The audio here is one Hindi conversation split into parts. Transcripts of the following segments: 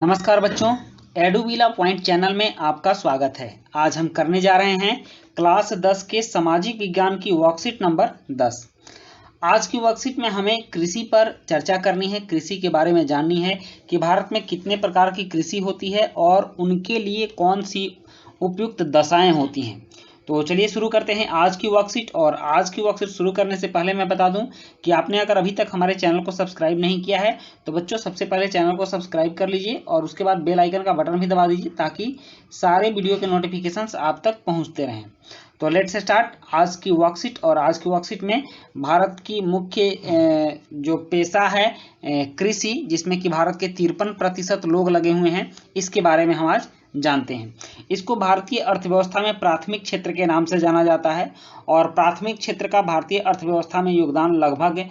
नमस्कार बच्चों, एडुविला पॉइंट चैनल में आपका स्वागत है। आज हम करने जा रहे हैं क्लास 10 के सामाजिक विज्ञान की वर्कशीट नंबर 10। आज की वर्कशीट में हमें कृषि पर चर्चा करनी है, कृषि के बारे में जाननी है कि भारत में कितने प्रकार की कृषि होती है और उनके लिए कौन सी उपयुक्त दशाएं होती हैं। तो चलिए शुरू करते हैं आज की वर्कशीट। और आज की वर्कशीट शुरू करने से पहले मैं बता दूं कि आपने अगर अभी तक हमारे चैनल को सब्सक्राइब नहीं किया है तो बच्चों सबसे पहले चैनल को सब्सक्राइब कर लीजिए और उसके बाद बेल आइकन का बटन भी दबा दीजिए ताकि सारे वीडियो के नोटिफिकेशंस आप तक पहुंचते रहें। तो लेट्स स्टार्ट आज की वर्कशीट। और आज की वर्कशीट में भारत की मुख्य जो पेशा है कृषि, जिसमें कि भारत के 53% लोग लगे हुए हैं, इसके बारे में हम आज जानते हैं। इसको भारतीय अर्थव्यवस्था में प्राथमिक क्षेत्र के नाम से जाना जाता है और प्राथमिक क्षेत्र का भारतीय अर्थव्यवस्था में योगदान लगभग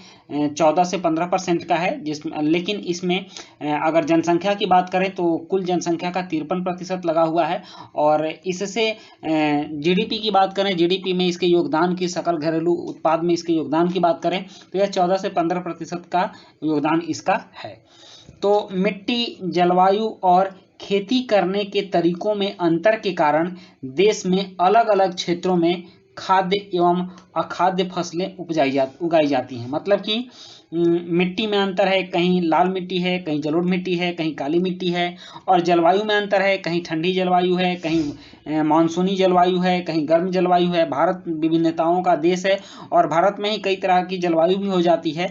14 से 15% का है, लेकिन इसमें अगर जनसंख्या की बात करें तो कुल जनसंख्या का 53% लगा हुआ है। और इससे जीडीपी की बात करें, जीडीपी में इसके योगदान की, सकल घरेलू उत्पाद में इसके योगदान की बात करें तो यह 14 से 15% का योगदान इसका है। तो मिट्टी, जलवायु और खेती करने के तरीकों में अंतर के कारण देश में अलग अलग क्षेत्रों में खाद्य एवं अखाद्य फसलें उगाई जाती हैं। मतलब कि मिट्टी में अंतर है, कहीं लाल मिट्टी है, कहीं जलोढ़ मिट्टी है, कहीं काली मिट्टी है। और जलवायु में अंतर है, कहीं ठंडी जलवायु है, कहीं मानसूनी जलवायु है, कहीं गर्म जलवायु है। भारत विभिन्नताओं का देश है और भारत में ही कई तरह की जलवायु भी हो जाती है।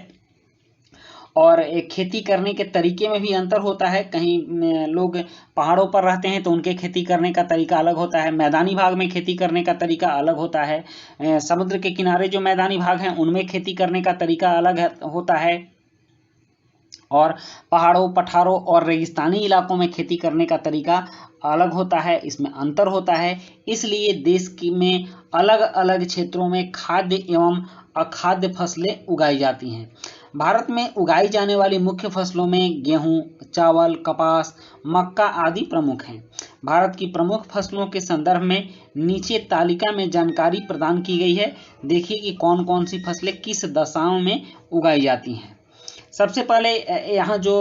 और खेती करने के तरीके में भी अंतर होता है। कहीं लोग पहाड़ों पर रहते हैं तो उनके खेती करने का तरीका अलग होता है, मैदानी भाग में खेती करने का तरीका अलग होता है, समुद्र के किनारे जो मैदानी भाग हैं उनमें खेती करने का तरीका अलग होता है, और पहाड़ों, पठारों और रेगिस्तानी इलाकों में खेती करने का तरीका अलग होता है, इसमें अंतर होता है। इसलिए देश में अलग अलग क्षेत्रों में खाद्य एवं अखाद्य फसलें उगाई जाती हैं। भारत में उगाई जाने वाली मुख्य फसलों में गेहूं, चावल, कपास, मक्का आदि प्रमुख हैं। भारत की प्रमुख फसलों के संदर्भ में नीचे तालिका में जानकारी प्रदान की गई है। देखिए कि कौन कौन सी फसलें किस दशाओं में उगाई जाती हैं। सबसे पहले यहाँ जो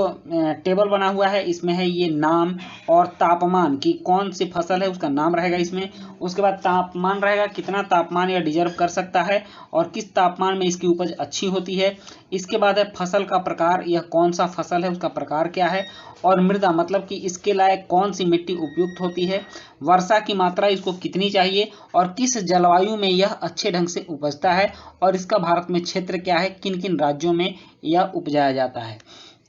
टेबल बना हुआ है इसमें है ये नाम और तापमान की, कौन सी फसल है उसका नाम रहेगा इसमें। उसके बाद तापमान रहेगा, कितना तापमान यह डिजर्व कर सकता है और किस तापमान में इसकी उपज अच्छी होती है। इसके बाद है फसल का प्रकार, यह कौन सा फसल है उसका प्रकार क्या है। और मृदा, मतलब कि इसके लायक कौन सी मिट्टी उपयुक्त होती है। वर्षा की मात्रा इसको कितनी चाहिए और किस जलवायु में यह अच्छे ढंग से उपजता है। और इसका भारत में क्षेत्र क्या है, किन किन राज्यों में यह उपजाया जाता है।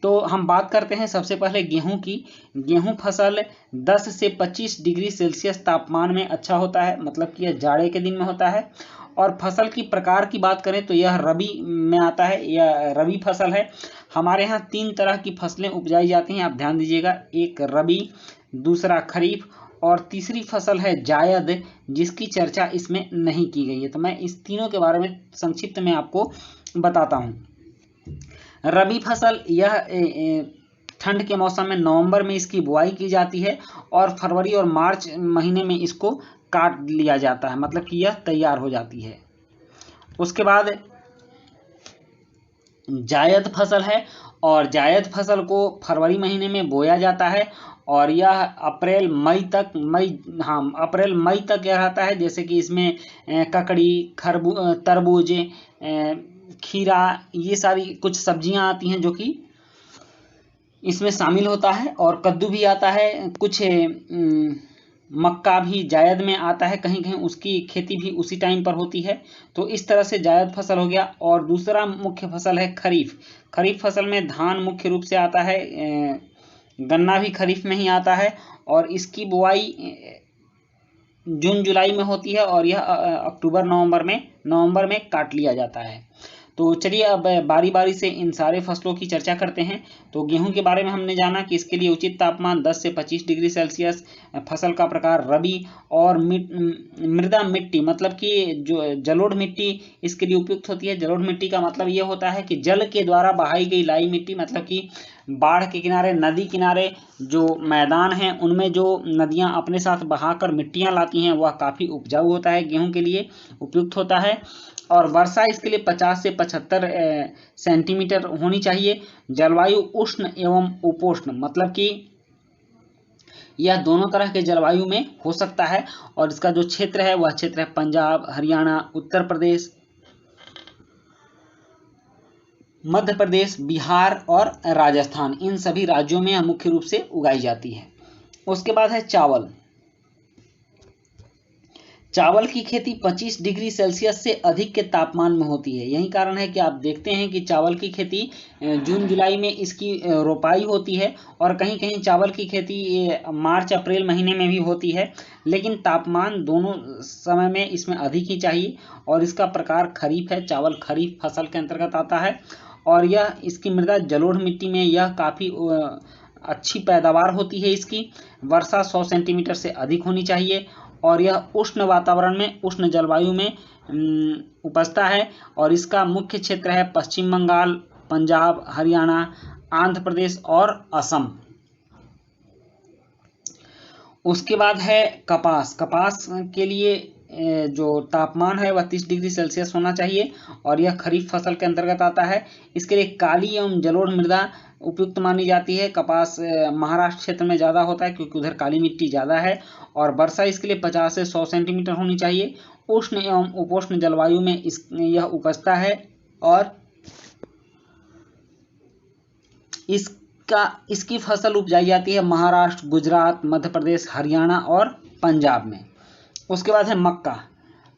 तो हम बात करते हैं सबसे पहले गेहूं की। गेहूं फसल 10 से 25 डिग्री सेल्सियस तापमान में अच्छा होता है, मतलब कि यह जाड़े के दिन में होता है। और फसल की प्रकार की बात करें तो यह रबी में आता है, यह रबी फसल है। हमारे यहाँ 3 तरह की फसलें उपजाई जाती हैं, आप ध्यान दीजिएगा। एक रबी, दूसरा खरीफ और तीसरी फसल है जायद, जिसकी चर्चा इसमें नहीं की गई है। तो मैं इस तीनों के बारे में संक्षिप्त में आपको बताता हूँ। रबी फसल यह ठंड के मौसम में नवंबर में इसकी बुआई की जाती है और फरवरी और मार्च महीने में इसको काट लिया जाता है, मतलब कि यह तैयार हो जाती है। उसके बाद जायद फसल है और जायद फसल को फरवरी महीने में बोया जाता है और यह अप्रैल मई तक यह रहता है। जैसे कि इसमें ककड़ी, तरबूज, खीरा, ये सारी कुछ सब्जियां आती हैं जो कि इसमें शामिल होता है। और कद्दू भी आता है, कुछ मक्का भी जायद में आता है, कहीं कहीं उसकी खेती भी उसी टाइम पर होती है। तो इस तरह से जायद फसल हो गया। और दूसरा मुख्य फसल है खरीफ। खरीफ फसल में धान मुख्य रूप से आता है, गन्ना भी खरीफ में ही आता है और इसकी बुआई जून जुलाई में होती है और यह अक्टूबर नवंबर में काट लिया जाता है। तो चलिए अब बारी बारी से इन सारे फसलों की चर्चा करते हैं। तो गेहूं के बारे में हमने जाना कि इसके लिए उचित तापमान 10 से 25 डिग्री सेल्सियस, फसल का प्रकार रबी, और मृदा मिट्टी, मतलब कि जो जलोढ़ मिट्टी इसके लिए उपयुक्त होती है। जलोढ़ मिट्टी का मतलब ये होता है कि जल के द्वारा बहाई गई लाई मिट्टी, मतलब कि बाढ़ के किनारे, नदी किनारे जो मैदान हैं उनमें जो नदियां अपने साथ बहाकर मिट्टियां लाती हैं वह काफ़ी उपजाऊ होता है, गेहूं के लिए उपयुक्त होता है। और वर्षा इसके लिए 50 से 75 सेंटीमीटर होनी चाहिए। जलवायु उष्ण एवं उपोष्ण, मतलब कि यह दोनों तरह के जलवायु में हो सकता है और इसका जो क्षेत्र है वह क्षेत्र है पंजाब, हरियाणा, उत्तर प्रदेश, मध्य प्रदेश, बिहार और राजस्थान। इन सभी राज्यों में यह मुख्य रूप से उगाई जाती है। उसके बाद है चावल। चावल की खेती 25 डिग्री सेल्सियस से अधिक के तापमान में होती है। यही कारण है कि आप देखते हैं कि चावल की खेती जून जुलाई में इसकी रोपाई होती है और कहीं कहीं चावल की खेती मार्च अप्रैल महीने में भी होती है, लेकिन तापमान दोनों समय में इसमें अधिक ही चाहिए। और इसका प्रकार खरीफ है। चावल खरीफ फसल के अंतर्गत आता है और यह इसकी मृदा जलोढ़ मिट्टी में यह काफ़ी अच्छी पैदावार होती है। इसकी वर्षा 100 सेंटीमीटर से अधिक होनी चाहिए और यह उष्ण वातावरण में, उष्ण जलवायु में उपजता है और इसका मुख्य क्षेत्र है पश्चिम बंगाल, पंजाब, हरियाणा, आंध्र प्रदेश और असम। उसके बाद है कपास। कपास के लिए जो तापमान है वह 30 डिग्री सेल्सियस होना चाहिए और यह खरीफ फसल के अंतर्गत आता है। इसके लिए काली एवं जलोढ़ मृदा उपयुक्त मानी जाती है। कपास महाराष्ट्र क्षेत्र में ज़्यादा होता है क्योंकि उधर काली मिट्टी ज़्यादा है और वर्षा इसके लिए 50 से 100 सेंटीमीटर होनी चाहिए। उष्ण एवं उपोष्ण जलवायु में यह उपजता है और इसकी फसल उपजाई जाती है महाराष्ट्र, गुजरात, मध्य प्रदेश, हरियाणा और पंजाब में। उसके बाद है मक्का।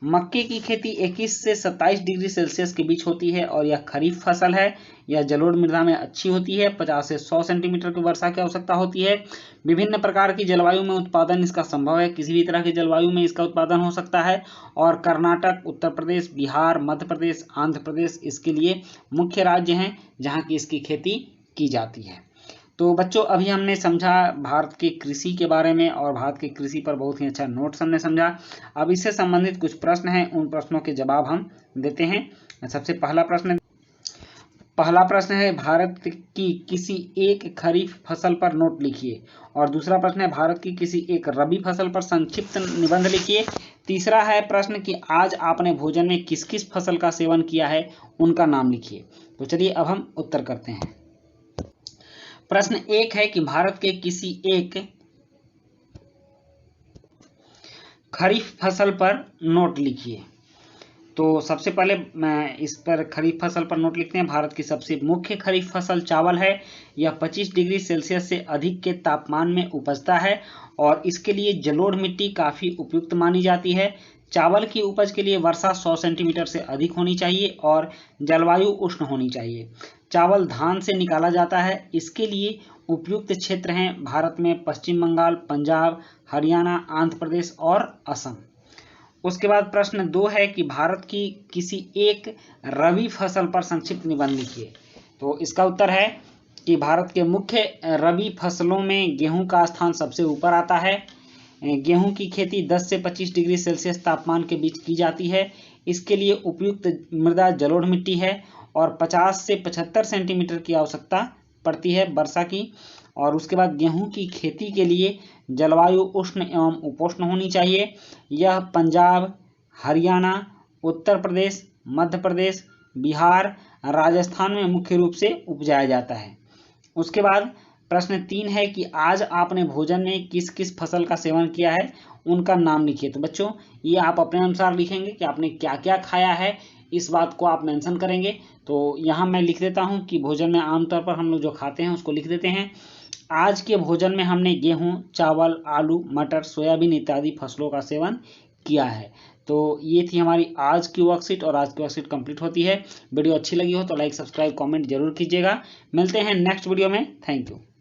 मक्के की खेती 21 से 27 डिग्री सेल्सियस के बीच होती है और यह खरीफ फसल है। यह जलोढ़ मृदा में अच्छी होती है। 50 से 100 सेंटीमीटर की वर्षा की आवश्यकता होती है। विभिन्न प्रकार की जलवायु में उत्पादन इसका संभव है। किसी भी तरह की जलवायु में इसका उत्पादन हो सकता है और कर्नाटक, उत्तर प्रदेश, बिहार, मध्य प्रदेश, आंध्र प्रदेश इसके लिए मुख्य राज्य हैं जहाँ की इसकी खेती की जाती है। तो बच्चों, अभी हमने समझा भारत के कृषि के बारे में और भारत की कृषि पर बहुत ही अच्छा नोट्स हमने समझा। अब इससे संबंधित कुछ प्रश्न हैं, उन प्रश्नों के जवाब हम देते हैं। सबसे पहला प्रश्न है भारत की किसी एक खरीफ फसल पर नोट लिखिए। और दूसरा प्रश्न है भारत की किसी एक रबी फसल पर संक्षिप्त निबंध लिखिए। तीसरा है प्रश्न कि आज आपने भोजन में किस किस फसल का सेवन किया है, उनका नाम लिखिए। तो चलिए अब हम उत्तर करते हैं। प्रश्न 1 है कि भारत के किसी एक खरीफ फसल पर नोट लिखिए। तो सबसे पहले मैं इस पर खरीफ फसल पर नोट लिखते हैं। भारत की सबसे मुख्य खरीफ फसल चावल है। यह 25 डिग्री सेल्सियस से अधिक के तापमान में उपजता है और इसके लिए जलोढ़ मिट्टी काफ़ी उपयुक्त मानी जाती है। चावल की उपज के लिए वर्षा 100 सेंटीमीटर से अधिक होनी चाहिए और जलवायु उष्ण होनी चाहिए। चावल धान से निकाला जाता है। इसके लिए उपयुक्त क्षेत्र हैं भारत में पश्चिम बंगाल, पंजाब, हरियाणा, आंध्र प्रदेश और असम। उसके बाद प्रश्न 2 है कि भारत की किसी एक रबी फसल पर संक्षिप्त निबंध लिखिए। तो इसका उत्तर है कि भारत के मुख्य रबी फसलों में गेहूं का स्थान सबसे ऊपर आता है। गेहूं की खेती 10 से 25 डिग्री सेल्सियस तापमान के बीच की जाती है। इसके लिए उपयुक्त मृदा जलोढ़ मिट्टी है और 50 से 75 सेंटीमीटर की आवश्यकता पड़ती है वर्षा की। और उसके बाद गेहूं की खेती के लिए जलवायु उष्ण एवं उपोष्ण होनी चाहिए। यह पंजाब, हरियाणा, उत्तर प्रदेश, मध्य प्रदेश, बिहार, राजस्थान में मुख्य रूप से उपजाया जाता है। उसके बाद प्रश्न 3 है कि आज आपने भोजन में किस किस फसल का सेवन किया है, उनका नाम लिखिए। तो बच्चों, ये आप अपने अनुसार लिखेंगे कि आपने क्या क्या खाया है, इस बात को आप मेंशन करेंगे। तो यहाँ मैं लिख देता हूँ कि भोजन में आमतौर पर हम लोग जो खाते हैं उसको लिख देते हैं। आज के भोजन में हमने गेहूं, चावल, आलू, मटर, सोयाबीन इत्यादि फसलों का सेवन किया है। तो ये थी हमारी आज की वर्कशीट और आज की वर्कशीट कंप्लीट होती है। वीडियो अच्छी लगी हो तो लाइक, सब्सक्राइब, कमेंट जरूर कीजिएगा। मिलते हैं नेक्स्ट वीडियो में। Thank you.